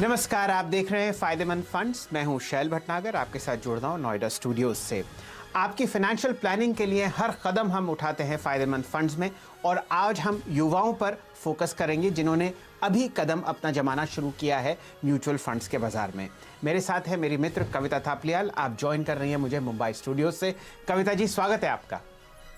नमस्कार, आप देख रहे हैं फायदेमंद फंड्स। मैं हूं शैल भटनागर, आपके साथ जुड़ रहा हूं नोएडा स्टूडियोज से। आपकी फाइनेंशियल प्लानिंग के लिए हर कदम हम उठाते हैं फायदेमंद फंड्स में, और आज हम युवाओं पर फोकस करेंगे जिन्होंने अभी कदम अपना जमाना शुरू किया है म्यूचुअल फंड्स के बाजार में। मेरे साथ है मेरी मित्र कविता थापलियाल। आप ज्वाइन कर रही हैं मुझे मुंबई स्टूडियो से। कविता जी, स्वागत है आपका।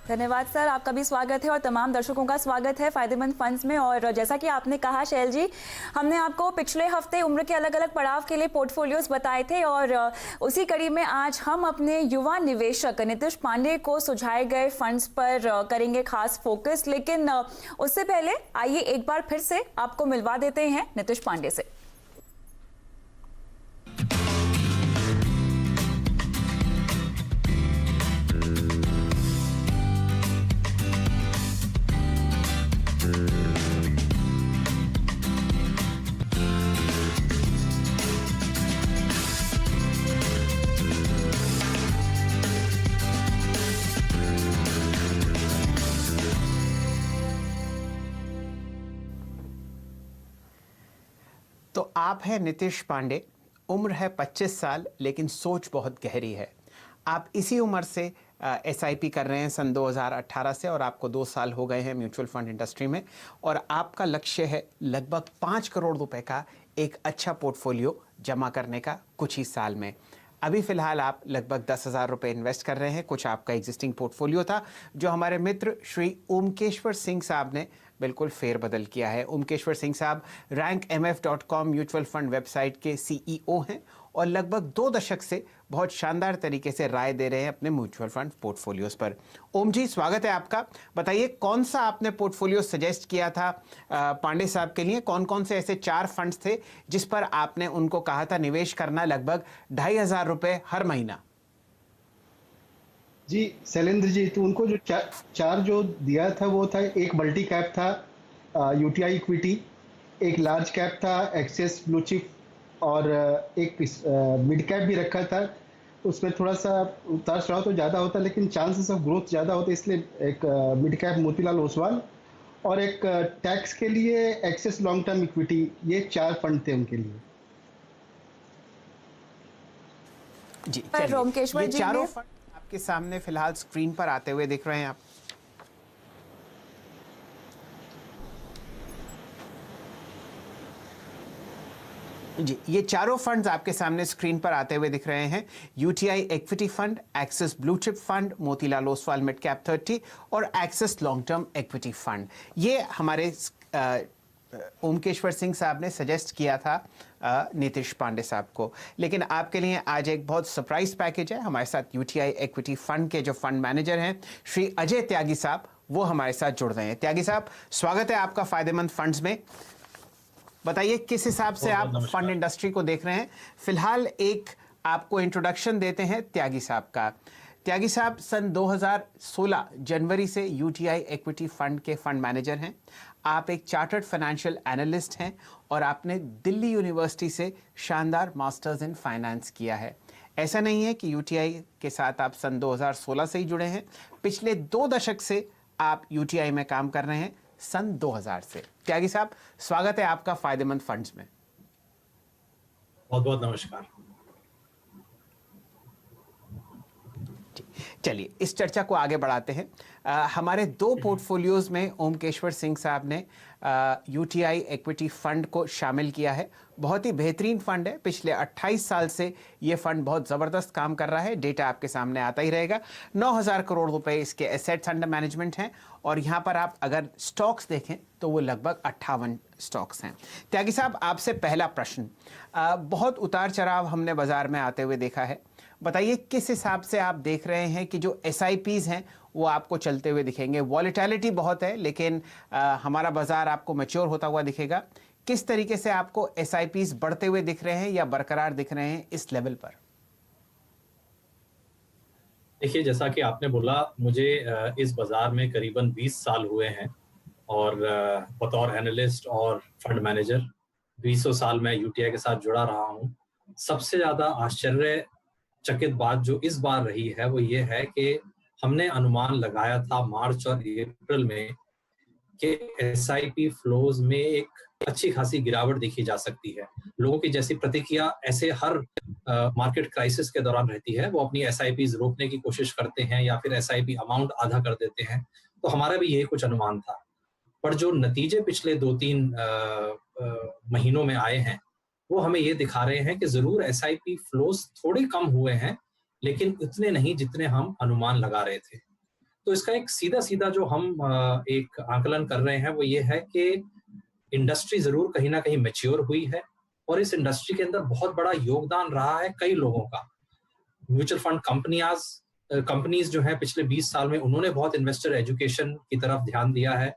धन्यवाद सर, आपका भी स्वागत है और तमाम दर्शकों का स्वागत है फायदेमंद फंड्स में। और जैसा कि आपने कहा शैल जी, हमने आपको पिछले हफ्ते उम्र के अलग अलग पड़ाव के लिए पोर्टफोलियोज बताए थे, और उसी कड़ी में आज हम अपने युवा निवेशक नीतीश पांडे को सुझाए गए फंड्स पर करेंगे खास फोकस। लेकिन उससे पहले आइए एक बार फिर से आपको मिलवा देते हैं नीतीश पांडे से। तो आप हैं नीतीश पांडे, उम्र है 25 साल, लेकिन सोच बहुत गहरी है। आप इसी उम्र से एसआईपी कर रहे हैं सन 2018 से, और आपको 2 साल हो गए हैं म्यूचुअल फंड इंडस्ट्री में, और आपका लक्ष्य है लगभग 5 करोड़ रुपए का एक अच्छा पोर्टफोलियो जमा करने का कुछ ही साल में। अभी फ़िलहाल आप लगभग 10,000 रुपये इन्वेस्ट कर रहे हैं। कुछ आपका एग्जिस्टिंग पोर्टफोलियो था जो हमारे मित्र श्री ओमकेश्वर सिंह साहब ने बिल्कुल फेरबदल किया है। ओमकेश्वर सिंह साहब rankmf.com म्यूचुअल फंड वेबसाइट के सीईओ हैं, और लगभग 2 दशक से बहुत शानदार तरीके से राय दे रहे हैं अपने म्यूचुअल फंड पोर्टफोलियोज पर। ओम जी, स्वागत है आपका। बताइए, कौन सा आपने पोर्टफोलियो सजेस्ट किया था पांडे साहब के लिए? कौन कौन से ऐसे 4 फंड्स थे जिस पर आपने उनको कहा था निवेश करना लगभग 2,500 रुपये हर महीना? जी शैलेंद्र जी, तो उनको जो चार जो दिया था वो था, एक मल्टी कैप था यूटीआई इक्विटी, एक लार्ज कैप था एक्सेस ब्लू चिप, और एक मिड कैप भी रखा था। उसमें थोड़ा सा उतार चढ़ाव तो ज़्यादा होता, लेकिन चांसेस ऑफ ग्रोथ ज़्यादा होते, इसलिए एक मिड कैप मोतीलाल ओसवाल, और एक टैक्स के लिए एक्सेस लॉन्ग टर्म इक्विटी। ये 4 फंड थे उनके लिए। जी, चलिए, ये चारों फंड आपके सामने फिलहाल स्क्रीन पर आते हुए दिख रहे हैं आप। जी, ये चारों फंड्स आपके सामने स्क्रीन पर आते हुए दिख रहे हैं। UTI equity fund, axis blue chip fund, Motilal Oswal mid cap 30 और axis long term equity fund. ये हमारे ओमकेश्वर सिंह साहब ने सजेस्ट किया था नीतीश पांडे साहब को। लेकिन आपके लिए आज एक बहुत सरप्राइज पैकेज है। हमारे साथ यूटीआई इक्विटी फंड के जो फंड मैनेजर हैं श्री अजय त्यागी साहब, वो हमारे साथ जुड़ रहे हैं। त्यागी साहब, स्वागत है आपका फायदेमंद फंड्स में। बताइए, किस हिसाब से आप फंड इंडस्ट्री को देख रहे हैं? फिलहाल एक आपको इंट्रोडक्शन देते हैं त्यागी साहब का। त्यागी साहब सन 2016 जनवरी से यूटीआई इक्विटी फंड के फंड मैनेजर हैं। आप एक चार्टर्ड फाइनेंशियल एनालिस्ट हैं, और आपने दिल्ली यूनिवर्सिटी से शानदार मास्टर्स इन फाइनेंस किया है। ऐसा नहीं है कि यूटीआई के साथ आप सन 2016 से ही जुड़े हैं, पिछले 2 दशक से आप यूटीआई में काम कर रहे हैं, सन 2000 से। त्यागी साहब, स्वागत है आपका फायदेमंद फंड्स में। बहुत बहुत नमस्कार। चलिए, इस चर्चा को आगे बढ़ाते हैं। हमारे 2 पोर्टफोलियोज में ओमकेश्वर सिंह साहब ने यूटीआई इक्विटी फंड को शामिल किया है। बहुत ही बेहतरीन फंड है। पिछले 28 साल से ये फंड बहुत ज़बरदस्त काम कर रहा है। डेटा आपके सामने आता ही रहेगा। 9,000 करोड़ रुपए इसके एसेट्स अंडर मैनेजमेंट हैं, और यहाँ पर आप अगर स्टॉक्स देखें तो वो लगभग 58 स्टॉक्स हैं। त्यागी साहब, आपसे पहला प्रश्न। बहुत उतार चढ़ाव हमने बाजार में आते हुए देखा है। बताइए, किस हिसाब से आप देख रहे हैं कि जो एसआईपीज़ हैं वो आपको चलते हुए दिखेंगे? वॉलेटिलिटी बहुत है, लेकिन हमारा बाजार आपको मैच्योर होता हुआ दिखेगा। किस तरीके से आपको एसआईपीज़ बढ़ते हुए दिख रहे हैं या बरकरार दिख रहे हैं इस लेवल पर? देखिए, जैसा कि आपने बोला, मुझे इस बाजार में करीबन 20 साल हुए हैं, और बतौर एनालिस्ट और फंड मैनेजर 20 साल मैं यूटीआई के साथ जुड़ा रहा हूँ। सबसे ज़्यादा आश्चर्यचकित बात जो इस बार रही है वो ये है कि हमने अनुमान लगाया था मार्च और अप्रैल में कि एसआईपी फ्लोज में एक अच्छी खासी गिरावट देखी जा सकती है। लोगों की जैसी प्रतिक्रिया ऐसे हर मार्केट क्राइसिस के दौरान रहती है, वो अपनी एसआईपीज रोकने की कोशिश करते हैं या फिर एसआईपी अमाउंट आधा कर देते हैं। तो हमारा भी यही कुछ अनुमान था, पर जो नतीजे पिछले 2-3 महीनों में आए हैं, वो हमें ये दिखा रहे हैं कि जरूर एसआईपी फ्लोज थोड़े कम हुए हैं, लेकिन इतने नहीं जितने हम अनुमान लगा रहे थे। तो इसका एक सीधा सीधा जो हम एक आकलन कर रहे हैं वो ये है कि इंडस्ट्री जरूर कहीं ना कहीं मैच्योर हुई है और इस इंडस्ट्री के अंदर बहुत बड़ा योगदान रहा है कई लोगों का। म्यूचुअल फंड कंपनीज जो है पिछले 20 साल में उन्होंने बहुत इन्वेस्टर एजुकेशन की तरफ ध्यान दिया है।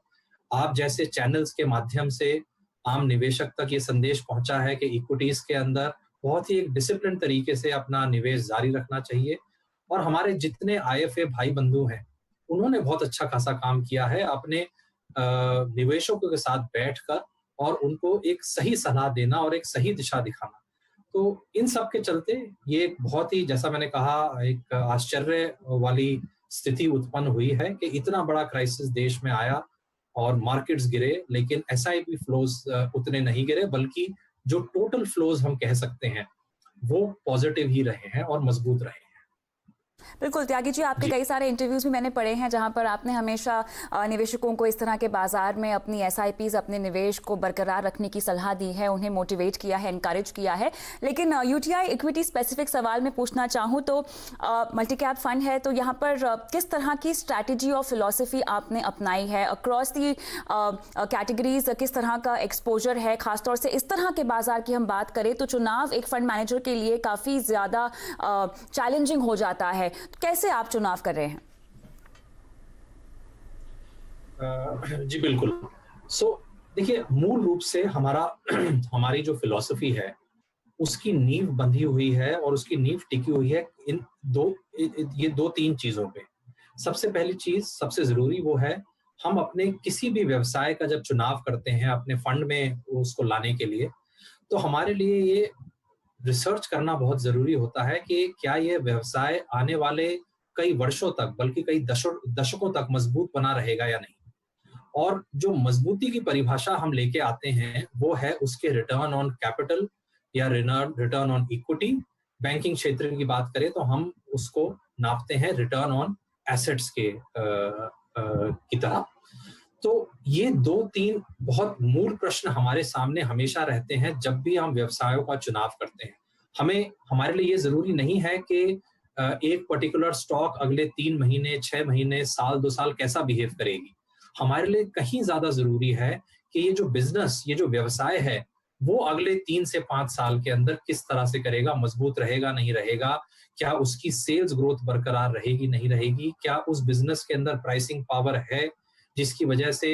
आप जैसे चैनल्स के माध्यम से आम निवेशक तक ये संदेश पहुंचा है कि इक्विटीज के अंदर बहुत ही एक डिसिप्लिन तरीके से अपना निवेश जारी रखना चाहिए। और हमारे जितने आईएफए भाई बंधु हैं उन्होंने बहुत अच्छा खासा काम किया है अपने निवेशकों के साथ बैठकर और उनको एक सही सलाह देना और एक सही दिशा दिखाना। तो इन सब के चलते ये एक बहुत ही, जैसा मैंने कहा, एक आश्चर्य वाली स्थिति उत्पन्न हुई है कि इतना बड़ा क्राइसिस देश में आया और मार्केट्स गिरे, लेकिन एसआईपी फ्लोज उतने नहीं गिरे, बल्कि जो टोटल फ्लोज हम कह सकते हैं वो पॉजिटिव ही रहे हैं और मजबूत रहे हैं। बिल्कुल त्यागी जी, आपके कई सारे इंटरव्यूज भी मैंने पढ़े हैं जहां पर आपने हमेशा निवेशकों को इस तरह के बाजार में अपनी एसआईपीज, अपने निवेश को बरकरार रखने की सलाह दी है, उन्हें मोटिवेट किया है, एनकरेज किया है। लेकिन यूटीआई इक्विटी स्पेसिफिक सवाल में पूछना चाहूँ तो मल्टी कैप फंड है, तो यहाँ पर किस तरह की स्ट्रैटेजी और फिलॉसफी आपने अपनाई है अक्रॉस दी कैटेगरीज? किस तरह का एक्सपोजर है? खासतौर से इस तरह के बाजार की हम बात करें तो चुनाव एक फंड मैनेजर के लिए काफ़ी ज़्यादा चैलेंजिंग हो जाता है। कैसे आप चुनाव कर रहे हैं? जी बिल्कुल। देखिए, मूल रूप से हमारी जो फिलॉसफी है उसकी नींव बंधी हुई है और उसकी नींव टिकी हुई है ये 2-3 चीजों पे। सबसे पहली चीज, सबसे जरूरी वो है, हम अपने किसी भी व्यवसाय का जब चुनाव करते हैं अपने फंड में उसको लाने के लिए, तो हमारे लिए ये रिसर्च करना बहुत जरूरी होता है कि क्या ये व्यवसाय आने वाले कई वर्षों तक, बल्कि कई दशकों तक मजबूत बना रहेगा या नहीं। और जो मजबूती की परिभाषा हम लेके आते हैं वो है उसके रिटर्न ऑन कैपिटल या रिटर्न ऑन इक्विटी। बैंकिंग क्षेत्र की बात करें तो हम उसको नापते हैं रिटर्न ऑन एसेट्स की तरह। तो ये 2-3 बहुत मूल प्रश्न हमारे सामने हमेशा रहते हैं जब भी हम व्यवसायों का चुनाव करते हैं। हमारे लिए ये जरूरी नहीं है कि एक पर्टिकुलर स्टॉक अगले 3 महीने, 6 महीने, साल, 2 साल कैसा बिहेव करेगी। हमारे लिए कहीं ज्यादा जरूरी है कि ये जो बिजनेस, ये जो व्यवसाय है, वो अगले 3 से 5 साल के अंदर किस तरह से करेगा, मजबूत रहेगा, नहीं रहेगा, क्या उसकी सेल्स ग्रोथ बरकरार रहेगी, नहीं रहेगी, क्या उस बिजनेस के अंदर प्राइसिंग पावर है जिसकी वजह से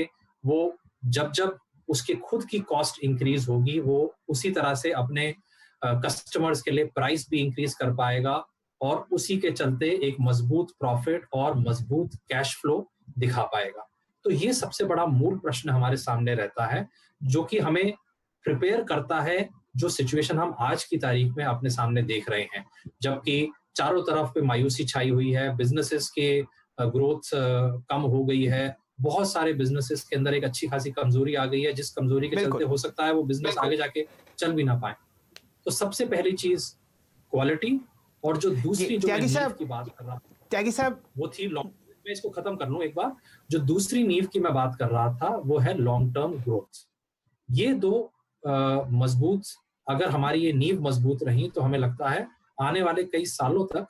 वो जब उसके खुद की कॉस्ट इंक्रीज होगी वो उसी तरह से अपने कस्टमर्स के लिए प्राइस भी इंक्रीज कर पाएगा और उसी के चलते एक मजबूत प्रॉफिट और मजबूत कैश फ्लो दिखा पाएगा। तो ये सबसे बड़ा मूल प्रश्न हमारे सामने रहता है जो कि हमें प्रिपेयर करता है जो सिचुएशन हम आज की तारीख में अपने सामने देख रहे हैं, जबकि चारों तरफ पे मायूसी छाई हुई है, बिजनेसेस के ग्रोथ कम हो गई है, बहुत सारे बिजनेसेस के अंदर एक अच्छी खासी कमजोरी आ गई है जिस कमजोरी के चलते हो सकता है वो बिजनेस आगे जाके चल भी ना पाए। तो सबसे पहली चीज क्वालिटी, और जो दूसरी जो नींव की बात कर रहा त्यागी साहब वो थी लॉन्ग, मैं इसको खत्म कर लूं एक बार, जो दूसरी नींव की मैं बात कर रहा था वो है लॉन्ग टर्म ग्रोथ। ये दो मजबूत, अगर हमारी ये नींव मजबूत रही तो हमें लगता है आने वाले कई सालों तक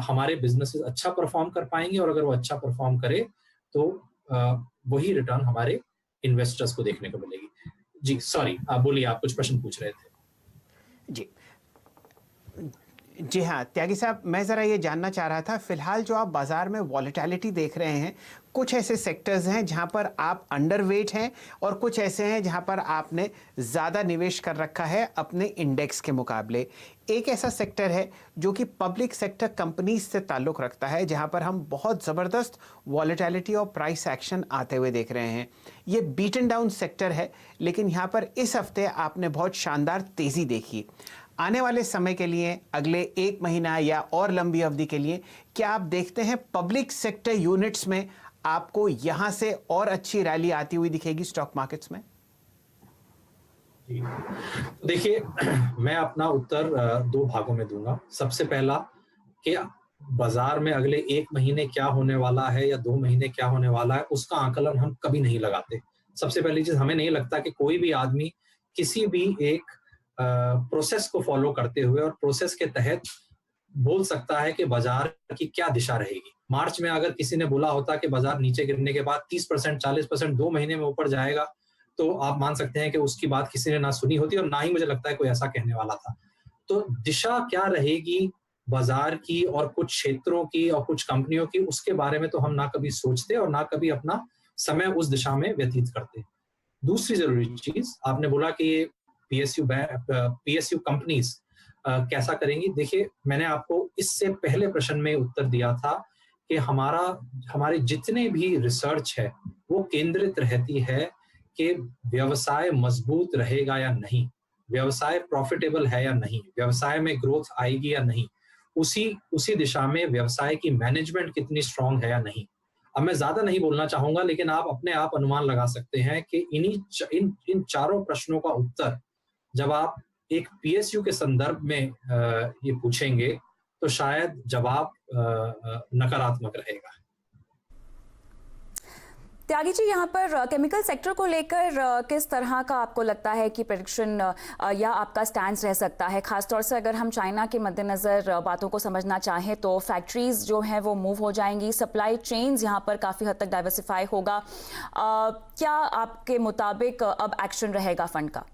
हमारे बिजनेसेस अच्छा परफॉर्म कर पाएंगे, और अगर वो अच्छा परफॉर्म करे तो वही रिटर्न हमारे इन्वेस्टर्स को देखने को मिलेगी। जी सॉरी, आप बोलिए, आप कुछ प्रश्न पूछ रहे थे। जी हाँ त्यागी साहब, मैं ज़रा ये जानना चाह रहा था, फिलहाल जो आप बाज़ार में वॉलेटिलिटी देख रहे हैं, कुछ ऐसे सेक्टर्स हैं जहां पर आप अंडरवेट हैं और कुछ ऐसे हैं जहां पर आपने ज़्यादा निवेश कर रखा है अपने इंडेक्स के मुकाबले। एक ऐसा सेक्टर है जो कि पब्लिक सेक्टर कंपनीज से ताल्लुक़ रखता है, जहां पर हम बहुत ज़बरदस्त वॉलेटिलिटी और प्राइस एक्शन आते हुए देख रहे हैं। ये बीटन डाउन सेक्टर है, लेकिन यहाँ पर इस हफ्ते आपने बहुत शानदार तेज़ी देखी। आने वाले समय के लिए, अगले 1 महीना या और लंबी अवधि के लिए, क्या आप देखते हैं पब्लिक सेक्टर यूनिट्स में आपको यहां से और अच्छी रैली आती हुई दिखेगी स्टॉक मार्केट्स में? देखिए, मैं अपना उत्तर दो भागों में दूंगा। सबसे पहला कि बाजार में अगले 1 महीने क्या होने वाला है या 2 महीने क्या होने वाला है, उसका आकलन हम कभी नहीं लगाते। सबसे पहली चीज, हमें नहीं लगता कि कोई भी आदमी किसी भी एक प्रोसेस को फॉलो करते हुए और प्रोसेस के तहत बोल सकता है कि बाजार की क्या दिशा रहेगी। मार्च में अगर किसी ने बोला होता कि बाजार नीचे गिरने के बाद 30%, 40% 2 महीने में ऊपर जाएगा, तो आप मान सकते हैं कि उसकी बात किसी ने ना सुनी होती और ना ही मुझे लगता है कोई ऐसा कहने वाला था। तो दिशा क्या रहेगी बाजार की और कुछ क्षेत्रों की और कुछ कंपनियों की, उसके बारे में तो हम ना कभी सोचते और ना कभी अपना समय उस दिशा में व्यतीत करते। दूसरी जरूरी चीज, आपने बोला कि पीएसयू कंपनीज कैसा करेंगी। देखिए, मैंने आपको इससे पहले प्रश्न में उत्तर दिया था कि हमारे जितने भी रिसर्च है वो केंद्रित रहती है कि व्यवसाय मजबूत रहेगा या नहीं, व्यवसाय प्रॉफिटेबल है या नहीं, व्यवसाय में ग्रोथ आएगी या नहीं, उसी दिशा में व्यवसाय की मैनेजमेंट कितनी स्ट्रांग है या नहीं। अब मैं ज्यादा नहीं बोलना चाहूंगा, लेकिन आप अपने आप अनुमान लगा सकते हैं कि इन चारों प्रश्नों का उत्तर जब आप एक पीएसयू के संदर्भ में ये पूछेंगे तो शायद जवाब नकारात्मक रहेगा। त्यागी जी, यहाँ पर केमिकल सेक्टर को लेकर किस तरह का आपको लगता है कि प्रेडिक्शन या आपका स्टैंड रह सकता है? खासतौर से अगर हम चाइना के मद्देनज़र बातों को समझना चाहें तो फैक्ट्रीज जो हैं वो मूव हो जाएंगी, सप्लाई चेन्स यहाँ पर काफ़ी हद तक डाइवर्सिफाई होगा। क्या आपके मुताबिक अब एक्शन रहेगा फंड का?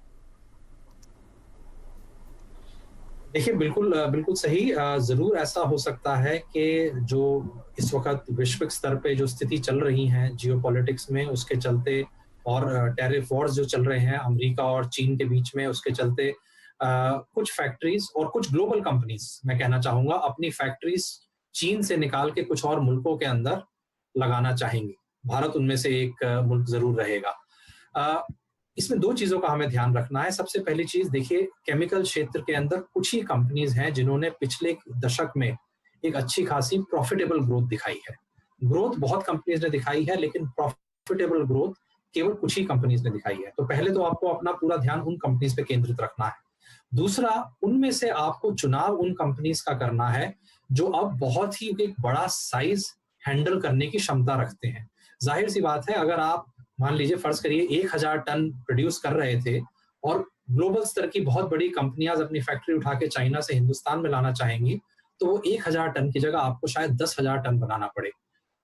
देखिए, बिल्कुल सही। जरूर ऐसा हो सकता है कि जो इस वक्त वैश्विक स्तर पे जो स्थिति चल रही है जियोपॉलिटिक्स में, उसके चलते और टैरिफ वॉर्स जो चल रहे हैं अमेरिका और चीन के बीच में, उसके चलते कुछ फैक्ट्रीज और कुछ ग्लोबल कंपनीज, मैं कहना चाहूंगा, अपनी फैक्ट्रीज चीन से निकाल के कुछ और मुल्कों के अंदर लगाना चाहेंगे। भारत उनमें से एक मुल्क जरूर रहेगा। इसमें दो चीजों का हमें ध्यान रखना है। सबसे पहली चीज, देखिए, केमिकल क्षेत्र के अंदर कुछ ही कंपनीज हैं जिन्होंने पिछले दशक में एक अच्छी खासी प्रॉफिटेबल ग्रोथ दिखाई है। ग्रोथ बहुत कंपनीज ने दिखाई है, लेकिन प्रॉफिटेबल ग्रोथ केवल कुछ ही कंपनीज ने दिखाई है। तो पहले तो आपको अपना पूरा ध्यान उन कंपनीज पे केंद्रित रखना है। दूसरा, उनमें से आपको चुनाव उन कंपनीज का करना है जो अब बहुत ही एक बड़ा साइज हैंडल करने की क्षमता रखते हैं। जाहिर सी बात है, अगर आप मान लीजिए फर्ज करिए 1000 टन प्रोड्यूस कर रहे थे और ग्लोबल स्तर की बहुत बड़ी कंपनियां अपनी फैक्ट्री उठा के चाइना से हिंदुस्तान में लाना चाहेंगी, तो वो 1000 टन की जगह आपको शायद 10,000 टन बनाना पड़े।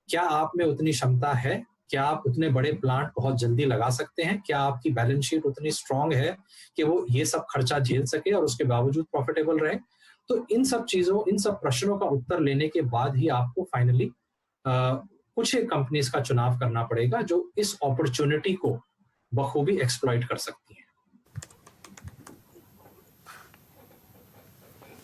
क्या आप में उतनी क्षमता है? क्या आप उतने बड़े प्लांट बहुत जल्दी लगा सकते हैं? क्या आपकी बैलेंस शीट उतनी स्ट्रांग है कि वो ये सब खर्चा झेल सके और उसके बावजूद प्रॉफिटेबल रहे? तो इन सब प्रश्नों का उत्तर लेने के बाद ही आपको फाइनली कुछ एक कंपनीज का चुनाव करना पड़ेगा जो इस अपॉर्चुनिटी को बखूबी एक्सप्लॉइट कर सकती हैं।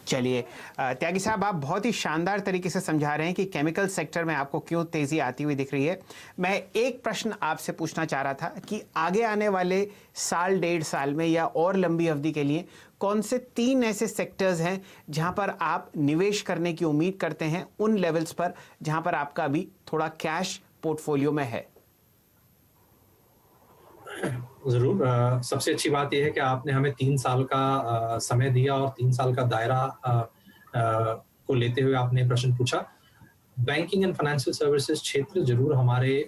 चलिए त्यागी साहब, आप बहुत ही शानदार तरीके से समझा रहे हैं कि केमिकल सेक्टर में आपको क्यों तेजी आती हुई दिख रही है। मैं एक प्रश्न आपसे पूछना चाह रहा था कि आगे आने वाले साल, 1.5 साल में या और लंबी अवधि के लिए कौन से 3 ऐसे सेक्टर्स हैं जहां पर आप निवेश करने की उम्मीद करते हैं, उन लेवल्स पर जहां पर आपका अभी थोड़ा कैश पोर्टफोलियो में है? जरूर। सबसे अच्छी बात यह है कि आपने हमें 3 साल का समय दिया और 3 साल का दायरा को लेते हुए आपने प्रश्न पूछा। बैंकिंग एंड फाइनेंशियल सर्विसेज क्षेत्र जरूर हमारे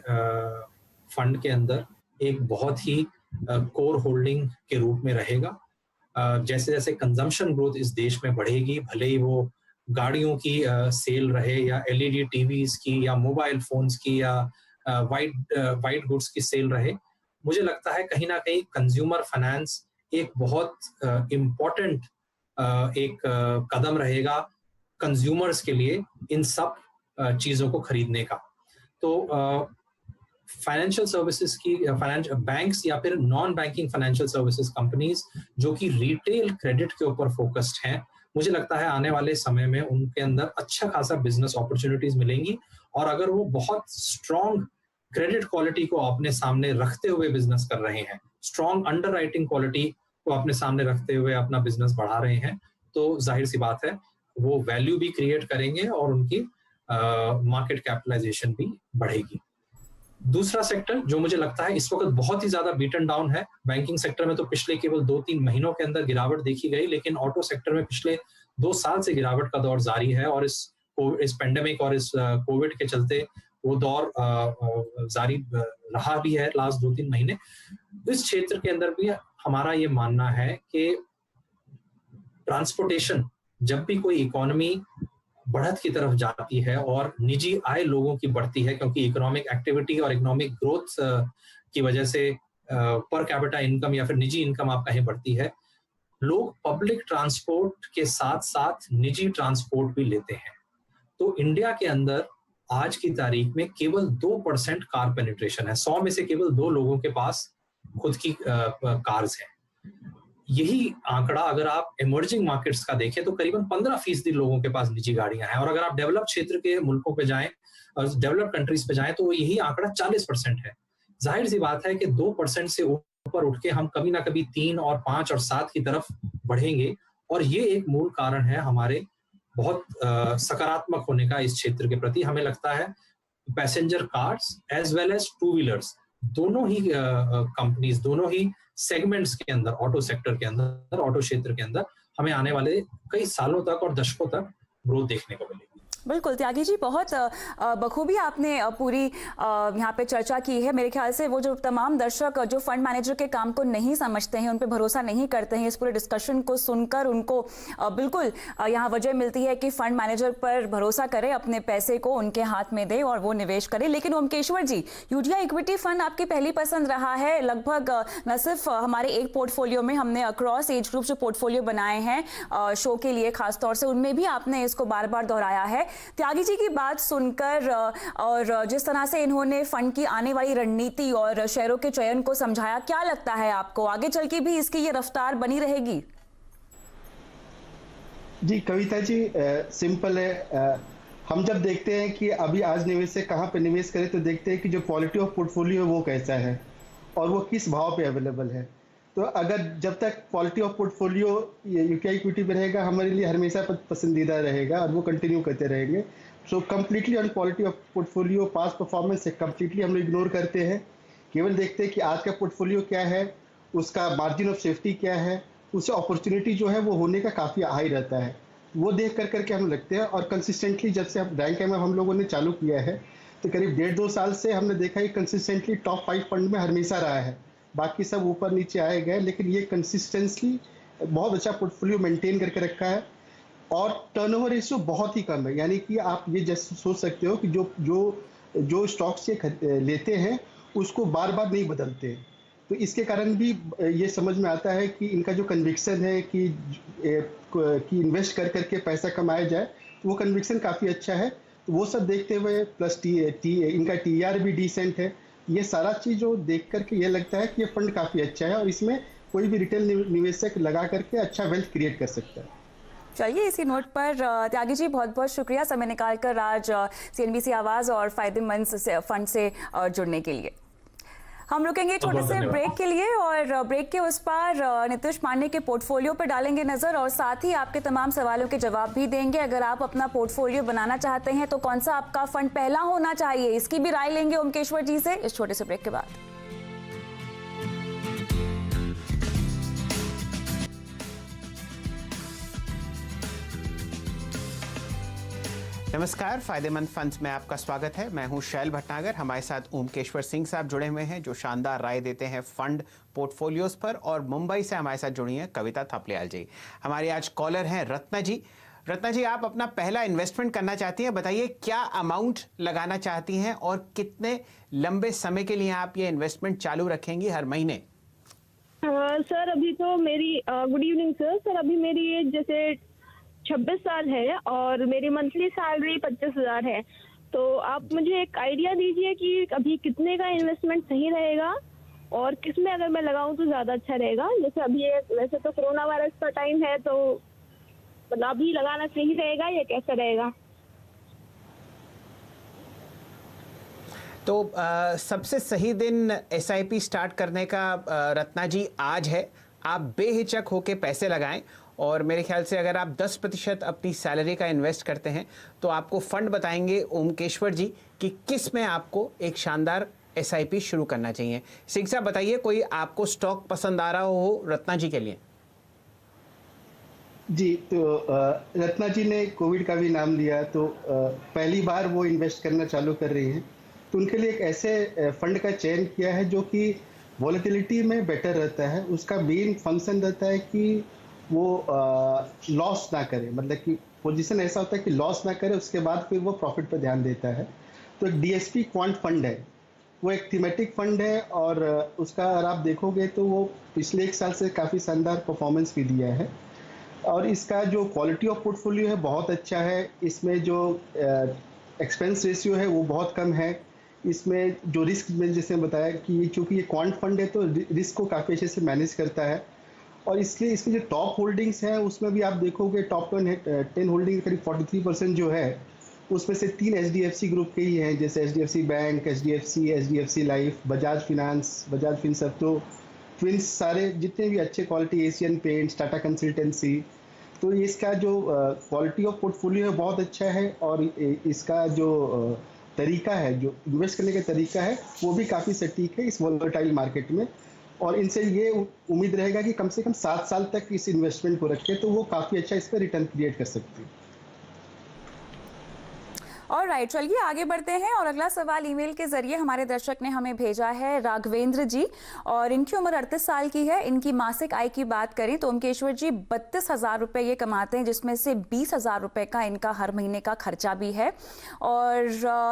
फंड के अंदर एक बहुत ही कोर होल्डिंग के रूप में रहेगा। जैसे जैसे कंजम्पशन ग्रोथ इस देश में बढ़ेगी, भले ही वो गाड़ियों की सेल रहे या एलईडी टीवीज की या मोबाइल फोन्स की या वाइट गुड्स की सेल रहे, मुझे लगता है कहीं ना कहीं कंज्यूमर फाइनेंस एक बहुत इम्पोर्टेंट एक कदम रहेगा कंज्यूमर्स के लिए इन सब चीजों को खरीदने का। तो फाइनेंशियल सर्विसेज की बैंक्स या फिर non banking financial services companies जो कि रिटेल क्रेडिट के ऊपर फोकस्ड हैं, मुझे लगता है आने वाले समय में उनके अंदर अच्छा खासा बिजनेस अपॉर्चुनिटीज मिलेंगी। और अगर वो बहुत स्ट्रॉन्ग क्रेडिट क्वालिटी को अपने सामने रखते हुए बिजनेस कर रहे हैं, स्ट्रॉन्ग अंडरराइटिंग क्वालिटी को अपने सामने रखते हुए अपना बिजनेस बढ़ा रहे हैं, तो जाहिर सी बात है वो वैल्यू भी क्रिएट करेंगे और उनकी मार्केट कैपिटलाइजेशन भी बढ़ेगी। दूसरा सेक्टर जो मुझे लगता है इस वक्त बहुत ही ज्यादा बीटन डाउन है, बैंकिंग सेक्टर में तो पिछले केवल 2-3 महीनों के अंदर गिरावट देखी गई, लेकिन ऑटो सेक्टर में पिछले 2 साल से गिरावट का दौर जारी है और इस पेंडेमिक और इस कोविड के चलते वो दौर जारी रहा भी है लास्ट 2-3 महीने। इस क्षेत्र के अंदर भी हमारा ये मानना है कि ट्रांसपोर्टेशन, जब भी कोई इकोनॉमी बढ़त की तरफ जाती है और निजी आय लोगों की बढ़ती है, क्योंकि इकोनॉमिक एक्टिविटी और इकोनॉमिक ग्रोथ की वजह से पर कैपिटा इनकम या फिर निजी इनकम आप कहें बढ़ती है, लोग पब्लिक ट्रांसपोर्ट के साथ साथ निजी ट्रांसपोर्ट भी लेते हैं। तो इंडिया के अंदर आज की तारीख में केवल 2% कार पेनिट्रेशन है, 100 में से केवल 2 लोगों के पास खुद की कार्स हैं। यही आंकड़ा अगर आप इमर्जिंग मार्केट्स का देखें तो करीबन 15% लोगों के पास निजी गाड़ियां हैं, और अगर आप डेवलप क्षेत्र के मुल्कों पे जाएं, डेवलप कंट्रीज पे जाएं, तो यही आंकड़ा 40% है। जाहिर सी बात है कि 2% से ऊपर उठ के हम कभी ना कभी 3 और 5 और 7 की तरफ बढ़ेंगे, और ये एक मूल कारण है हमारे बहुत सकारात्मक होने का इस क्षेत्र के प्रति। हमें लगता है passenger cars as well as two wheelers, दोनों ही कंपनीज, दोनों ही सेगमेंट्स के अंदर, ऑटो सेक्टर के अंदर, ऑटो क्षेत्र के अंदर हमें आने वाले कई सालों तक और दशकों तक ग्रोथ देखने को मिलेगी। बिल्कुल त्यागी जी, बहुत बखूबी आपने पूरी यहाँ पे चर्चा की है। मेरे ख्याल से वो जो तमाम दर्शक जो फंड मैनेजर के काम को नहीं समझते हैं, उन पे भरोसा नहीं करते हैं, इस पूरे डिस्कशन को सुनकर उनको बिल्कुल यहाँ वजह मिलती है कि फंड मैनेजर पर भरोसा करें, अपने पैसे को उनके हाथ में दे और वो निवेश करें। लेकिन ओमकेश्वर जी, यूटीआई इक्विटी फंड आपकी पहली पसंद रहा है। लगभग न सिर्फ हमारे एक पोर्टफोलियो में, हमने अक्रॉस एज ग्रुप जो पोर्टफोलियो बनाए हैं शो के लिए खासतौर से, उनमें भी आपने इसको बार बार दोहराया है। त्यागी जी की बात सुनकर और जिस तरह से इन्होंने फंड की आने वाली रणनीति और शेयरों के चयन को समझाया, क्या लगता है आपको आगे चल के भी इसकी ये रफ्तार बनी रहेगी? जी कविता जी, सिंपल है। हम जब देखते हैं कि अभी आज निवेश से कहाँ पे निवेश करें, तो देखते हैं कि जो क्वालिटी ऑफ पोर्टफोलियो है वो कैसा है और वो किस भाव पे अवेलेबल है। तो अगर जब तक quality of portfolio UTI equity में रहेगा, हमारे लिए हमेशा पसंदीदा रहेगा और वो कंटिन्यू करते रहेंगे। So completely on quality of portfolio, pass performance से कम्प्लीटली हम लोग इग्नोर करते हैं। केवल देखते हैं कि आज का पोर्टफोलियो क्या है, उसका मार्जिन ऑफ सेफ्टी क्या है, उससे अपॉर्चुनिटी जो है वो होने का काफ़ी हाई रहता है। वो देख करके हम लगते हैं, और कंसिस्टेंटली जब से रैंक एम हम लोगों ने चालू किया है तो करीब 1.5-2 साल से हमने देखा है कंसिस्टेंटली टॉप 5 फंड में हमेशा रहा है। बाकी सब ऊपर नीचे आए गए, लेकिन ये कंसिस्टेंटली बहुत अच्छा पोर्टफोलियो मेंटेन करके रखा है। और टर्नओवर रेशियो बहुत ही कम है, यानी कि आप ये जैसे सोच सकते हो कि जो स्टॉक्स ये लेते हैं उसको बार बार नहीं बदलते। तो इसके कारण भी ये समझ में आता है कि इनका जो कन्विक्शन है कि इन्वेस्ट कर करके पैसा कमाया जाए, तो वो कन्विक्शन काफ़ी अच्छा है। तो वो सब देखते हुए प्लस इनका TER भी डिसेंट है। ये सारा चीज़ जो देख करके ये लगता है कि ये फंड काफ़ी अच्छा है और इसमें कोई भी रिटेल निवेशक लगा करके अच्छा वेल्थ क्रिएट कर सकता है। चलिए, इसी नोट पर त्यागी जी बहुत बहुत शुक्रिया समय निकालकर आज CNBC आवाज़ और फायदेमंद फंड से जुड़ने के लिए। हम रुकेंगे छोटे से ब्रेक के लिए, और ब्रेक के उस पार नीतीश पांडे के पोर्टफोलियो पर डालेंगे नजर और साथ ही आपके तमाम सवालों के जवाब भी देंगे। अगर आप अपना पोर्टफोलियो बनाना चाहते हैं तो कौन सा आपका फंड पहला होना चाहिए, इसकी भी राय लेंगे ओमकेश्वर जी से इस छोटे से ब्रेक के बाद। नमस्कार, फायदेमंद फंड्स में आपका स्वागत है। मैं हूं शैल भटनागर। हमारे साथ ओमकेश्वर सिंह साहब जुड़े हुए हैं जो शानदार राय देते हैं फंड पोर्टफोलियोज पर, और मुंबई से हमारे साथ जुड़ी हैं कविता थपलियाल जी। हमारी आज कॉलर हैं रत्ना जी। रत्ना जी, आप अपना पहला इन्वेस्टमेंट करना चाहती हैं, बताइए क्या अमाउंट लगाना चाहती हैं और कितने लंबे समय के लिए आप ये इन्वेस्टमेंट चालू रखेंगी हर महीने? सर अभी तो मेरी गुड इवनिंग सर, अभी मेरी एज जैसे 26 साल है और मेरी मंथली सैलरी 25,000 है। तो आप मुझे एक आइडिया दीजिए कि अभी कितने का इन्वेस्टमेंट सही रहेगा और किसमें अगर मैं लगाऊं तो ज़्यादा अच्छा रहेगा। जैसे अभी वैसे तो कोरोना वायरस का टाइम है, तो मतलब अभी लगाना सही रहेगा या कैसा रहेगा? तो सबसे सही दिन SIP स्टार्ट करने का रत्ना जी आज है। आप बेहिचक होके पैसे लगाएं, और मेरे ख्याल से अगर आप 10% अपनी सैलरी का इन्वेस्ट करते हैं तो आपको फंड बताएंगे ओमकेश्वर जी कि किस में आपको एक शानदार SIP शुरू करना चाहिए। सिंह साहब बताइए, कोई आपको स्टॉक पसंद आ रहा हो रत्ना जी के लिए? जी, तो रत्ना जी ने कोविड का भी नाम लिया, तो पहली बार वो इन्वेस्ट करना चालू कर रही हैं, तो उनके लिए एक ऐसे फंड का चयन किया है जो कि वॉलेटिलिटी में बेटर रहता है। उसका मेन फंक्शन रहता है कि वो लॉस ना करे, मतलब कि पोजीशन ऐसा होता है कि लॉस ना करे, उसके बाद फिर वो प्रॉफिट पर ध्यान देता है। तो एक DSP क्वांट फंड है, वो एक थीमेटिक फंड है, और उसका अगर आप देखोगे तो वो पिछले 1 साल से काफ़ी शानदार परफॉर्मेंस भी दिया है। और इसका जो क्वालिटी ऑफ पोर्टफोलियो है बहुत अच्छा है। इसमें जो एक्सपेंस रेशियो है वो बहुत कम है। इसमें जो रिस्क में जैसे बताया कि चूँकि ये क्वांट फंड है तो रिस्क को काफ़ी अच्छे से मैनेज करता है, और इसलिए इसकी जो टॉप होल्डिंग्स हैं उसमें भी आप देखोगे टॉप 10 होल्डिंग करीब 43% जो है, उसमें से 3 HDFC ग्रुप के ही हैं, जैसे HDFC bank, HDFC life, Bajaj finance, Bajaj Finserv, तो ट्विंस, सारे जितने भी अच्छे quality, Asian paints, Tata consultancy, तो इसका जो क्वालिटी ऑफ पोर्टफोलियो है बहुत अच्छा है। और इसका जो तरीका है, जो इन्वेस्ट करने का तरीका है, वो भी काफ़ी सटीक है इस वॉलेटाइल मार्केट में। और इनसे ये उम्मीद रहेगा कि कम से कम 7 साल तक इस इन्वेस्टमेंट को रखें तो वो काफ़ी अच्छा इस पर रिटर्न क्रिएट कर सकती है। ऑलराइट, चलिए आगे बढ़ते हैं। और अगला सवाल ईमेल के जरिए हमारे दर्शक ने हमें भेजा है, राघवेंद्र जी, और इनकी उम्र 38 साल की है। इनकी मासिक आय की बात करें तो ओमकेश्वर जी 32,000 रुपये ये कमाते हैं, जिसमें से 20,000 रुपये का इनका हर महीने का खर्चा भी है। और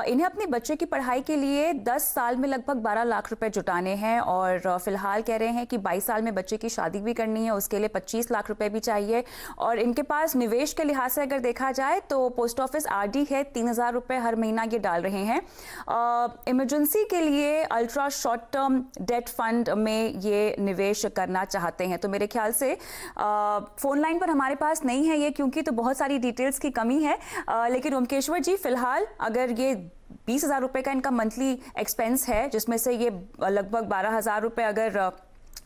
इन्हें अपने बच्चे की पढ़ाई के लिए 10 साल में लगभग 12 लाख रुपए जुटाने हैं, और फिलहाल कह रहे हैं कि 22 साल में बच्चे की शादी भी करनी है, उसके लिए 25 लाख रुपए भी चाहिए। और इनके पास निवेश के लिहाज से अगर देखा जाए तो पोस्ट ऑफिस RD है, 3,000 रुपए हर महीना ये डाल रहे हैं। इमरजेंसी के लिए ultra short term debt fund में ये निवेश करना चाहते हैं। तो मेरे ख्याल से फोन लाइन पर हमारे पास नहीं है ये, क्योंकि तो बहुत सारी डिटेल्स की कमी है। लेकिन ओमकेश्वर जी, फिलहाल अगर ये 20,000 रुपए का इनका मंथली एक्सपेंस है, जिसमें से ये लगभग 12,000 रुपए अगर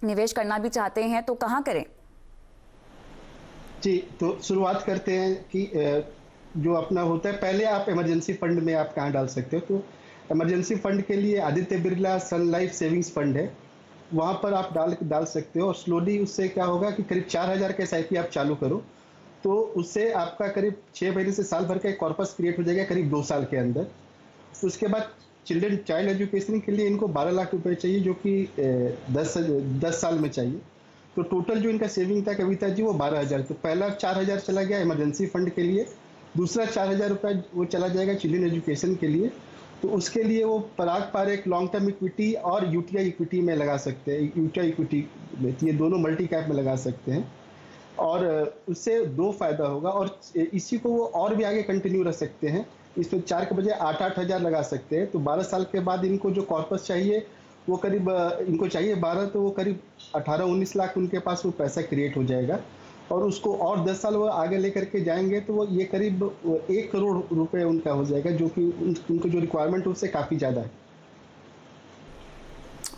निवेश करना भी चाहते हैं तो कहाँ करें? जी, तो शुरुआत करते हैं कि जो अपना होता है, पहले आप इमरजेंसी फंड में आप कहाँ डाल सकते हो। तो इमरजेंसी फंड के लिए आदित्य बिरला सन लाइफ सेविंग्स फंड है, वहाँ पर आप डाल सकते हो। और स्लोली उससे क्या होगा कि करीब 4,000 का SIP आप चालू करो, तो उससे आपका करीब 6 महीने से साल भर का एक कॉर्पस क्रिएट हो जाएगा करीब 2 साल के अंदर। उसके बाद चाइल्ड एजुकेशन के लिए इनको 12 लाख रुपए चाहिए, जो कि 10 साल में चाहिए। तो टोटल जो इनका सेविंग था कविता जी वो 12,000। तो पहला 4,000 चला गया इमरजेंसी फंड के लिए, दूसरा 4,000 रुपये वो चला जाएगा चिल्ड्रन एजुकेशन के लिए। तो उसके लिए वो पराग पार एक लॉन्ग टर्म इक्विटी और UTI इक्विटी में लगा सकते हैं। UTI इक्विटी में ये दोनों मल्टी कैप में लगा सकते हैं, और उससे 2 फायदा होगा। और इसी को वो और भी आगे कंटिन्यू रख सकते हैं, इसमें 4 के बजाय 8,000 लगा सकते हैं। तो 12 साल के बाद इनको जो कॉर्पस चाहिए वो करीब इनको चाहिए 12, तो वो करीब 18-19 लाख उनके पास वो पैसा क्रिएट हो जाएगा। और उसको और 10 साल वो आगे लेकर के जाएंगे तो वो ये करीब 1 करोड़ रुपए उनका हो जाएगा, जो कि उनको जो रिक्वायरमेंट है उससे काफ़ी ज़्यादा है।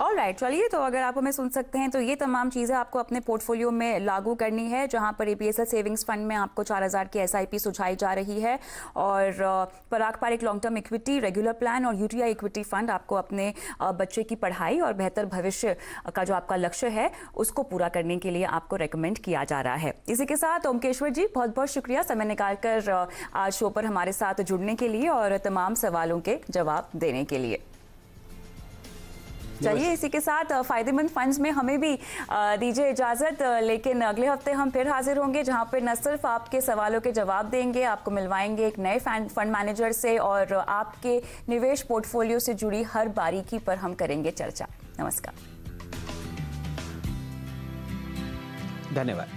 ऑलराइट, चलिए, तो अगर आप हमें सुन सकते हैं तो ये तमाम चीज़ें आपको अपने पोर्टफोलियो में लागू करनी है, जहां पर APSL सेविंग्स फंड में आपको 4,000 की SIP सुझाई जा रही है, और पराग पार एक long term equity, regular plan और UTI इक्विटी फंड आपको अपने बच्चे की पढ़ाई और बेहतर भविष्य का जो आपका लक्ष्य है उसको पूरा करने के लिए आपको रेकमेंड किया जा रहा है। इसी के साथ ओमकेश्वर जी, बहुत बहुत शुक्रिया समय निकालकर आज शो पर हमारे साथ जुड़ने के लिए और तमाम सवालों के जवाब देने के लिए। चलिए, इसी के साथ फायदेमंद फंड्स में हमें भी दीजिए इजाजत, लेकिन अगले हफ्ते हम फिर हाजिर होंगे, जहां पर न सिर्फ आपके सवालों के जवाब देंगे, आपको मिलवाएंगे एक नए फंड मैनेजर से, और आपके निवेश पोर्टफोलियो से जुड़ी हर बारीकी पर हम करेंगे चर्चा। नमस्कार, धन्यवाद।